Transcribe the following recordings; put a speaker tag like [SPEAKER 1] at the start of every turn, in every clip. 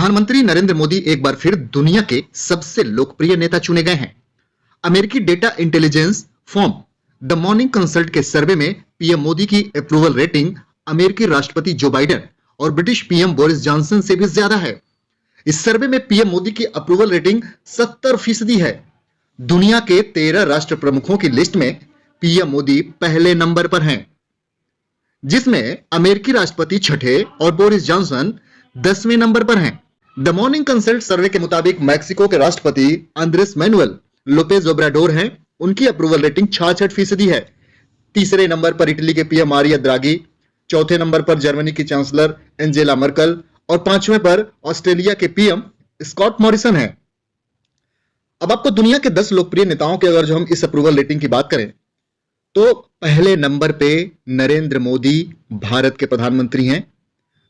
[SPEAKER 1] प्रधानमंत्री नरेंद्र मोदी एक बार फिर दुनिया के सबसे लोकप्रिय नेता चुने गए हैं। अमेरिकी data intelligence firm the morning consult के सर्वे में पीएम मोदी की अप्रूवल रेटिंग अमेरिकी राष्ट्रपति जो बाइडेन और ब्रिटिश पीएम बोरिस जॉनसन से भी ज्यादा है। इस सर्वे में पीएम मोदी की अप्रूवल रेटिंग 70% है। दुनिया के 13 राष्ट्र प्रमुखों की लिस्ट में पीएम मोदी पहले नंबर पर हैं, जिसमें अमेरिकी राष्ट्रपति छठे और बोरिस जॉनसन 10वें नंबर पर हैं। द मॉर्निंग कंसल्ट सर्वे के मुताबिक मैक्सिको के राष्ट्रपति आंद्रेस मैनुअल लोपेज ओब्राडोर हैं, उनकी अप्रूवल रेटिंग 66% है। तीसरे नंबर पर इटली के पीएम मारियो द्रागी, चौथे नंबर पर जर्मनी की चांसलर एंजेला मर्केल और 5वें पर ऑस्ट्रेलिया के पीएम स्कॉट मॉरिसन हैं। अब आपको दुनिया के 10 लोकप्रिय नेताओं के अगर जो हम इस अप्रूवल रेटिंग की बात करें तो पहले नंबर पे नरेंद्र मोदी भारत के प्रधानमंत्री हैं,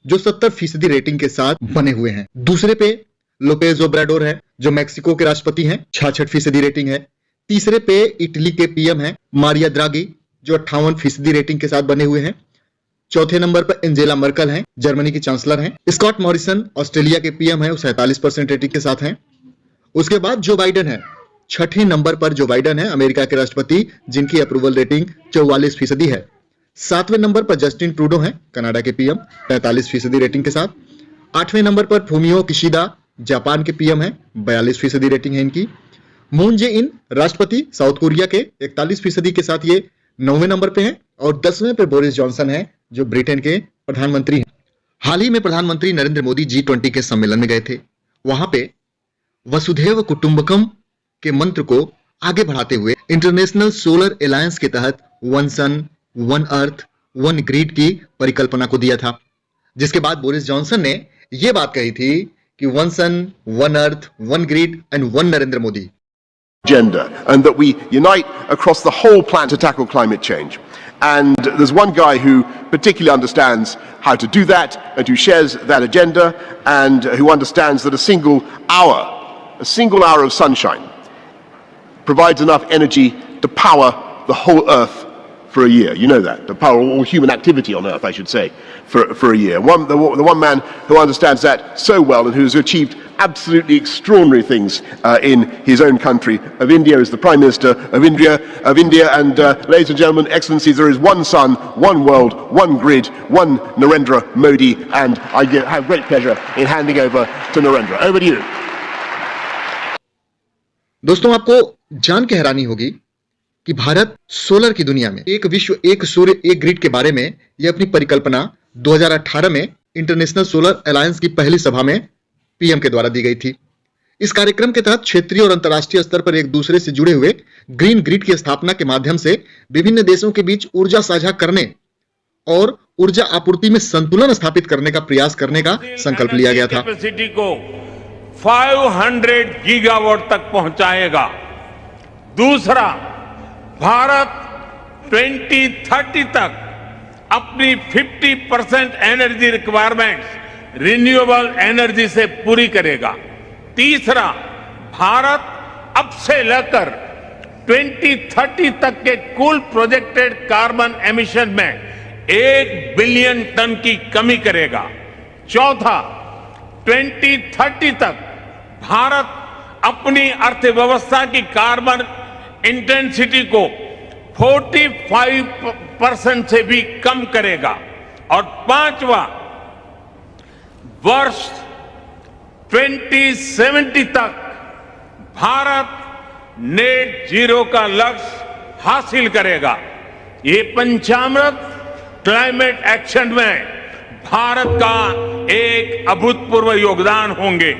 [SPEAKER 1] जो 70% रेटिंग के साथ बने हुए हैं। दूसरे पे लोपेज ओब्राडोर है, जो मैक्सिको के राष्ट्रपति हैं, 66% रेटिंग है। तीसरे पे इटली के पीएम हैं मारियो द्रागी, जो 58% रेटिंग के साथ बने हुए हैं। चौथे नंबर पर एंजेला मर्केल हैं, जर्मनी की चांसलर हैं। स्कॉट मॉरिसन ऑस्ट्रेलिया के पीएम हैं, 47% रेटिंग के साथ हैं। उसके बाद जो बाइडेन है, छठे नंबर पर जो बाइडेन है, अमेरिका के राष्ट्रपति, जिनकी अप्रूवल रेटिंग 44% है। 7वें नंबर पर जस्टिन ट्रूडो हैं, कनाडा के पीएम, 45% रेटिंग के साथ। 8वें नंबर पर फूमियो किशिदा, जापान के पीएम हैं, 42% रेटिंग है इनकी। मून जे इन, राष्ट्रपति, साउथ कोरिया के, 41% के साथ ये 9वें नंबर पे हैं। और 10वें पे बोरिस जॉनसन हैं, जो ब्रिटेन के प्रधानमंत्री हैं। हाल ही में प्रधानमंत्री नरेंद्र मोदी G20 के सम्मेलन में गए थे। वहां पे वसुधैव कुटुंबकम के मंत्र को आगे बढ़ाते हुए इंटरनेशनल सोलर अलायंस के तहत one sun, one earth, one grid की परिकल्पना को दिया था, जिसके बाद बोरिस जॉनसन ने यह बात कही थी कि one sun, one earth, one grid and one Narendra Modi
[SPEAKER 2] agenda, and that we unite across the whole planet to tackle climate change. And there's one guy who particularly understands how to do that and who shares that agenda and who understands that a single hour of sunshine provides enough energy to power the whole earth for a year. You know that, to power all human activity on earth, I should say, for a year. The one man who understands that so well and who's achieved absolutely extraordinary things in his own country of India is the Prime Minister of India. And ladies and gentlemen, excellencies, there is one sun, one world, one grid, one Narendra Modi, and I have great pleasure in handing over to Narendra. Over to you.
[SPEAKER 1] दोस्तों, आपको जान के हैरानी होगी कि Bharat solar की दुनिया में एक विश्व, एक सूर्य, एक ग्रिड के बारे में यह अपनी परिकल्पना 2018 में इंटरनेशनल सोलर अलायंस की पहली सभा में पीएम के द्वारा दी गई थी। इस कार्यक्रम के तहत क्षेत्रीय और अंतर्राष्ट्रीय स्तर पर एक दूसरे से जुड़े हुए ग्रीन ग्रिड की स्थापना के माध्यम से विभिन्न देशों के बीच ऊर्जा साझा करने और ऊर्जा आपूर्ति में संतुलन स्थापित करने का प्रयास करने का संकल्प लिया गया था।
[SPEAKER 3] कैपेसिटी को 500 गीगावाट तक पहुंचाएगा। दूसरा, भारत 2030 तक अपनी 50% एनर्जी रिक्वायरमेंट्स रिन्यूएबल एनर्जी से पूरी करेगा। तीसरा, भारत अब से लेकर 2030 तक के कुल प्रोजेक्टेड कार्बन एमिशन में 1 बिलियन टन की कमी करेगा। चौथा, 2030 तक भारत अपनी अर्थव्यवस्था की कार्बन इंटेंसिटी को 45% से भी कम करेगा। और पांचवा, वर्ष 2070 तक भारत नेट जीरो का लक्ष्य हासिल करेगा। ये पंचामृत क्लाइमेट एक्शन में भारत का एक अभूतपूर्व योगदान होंगे।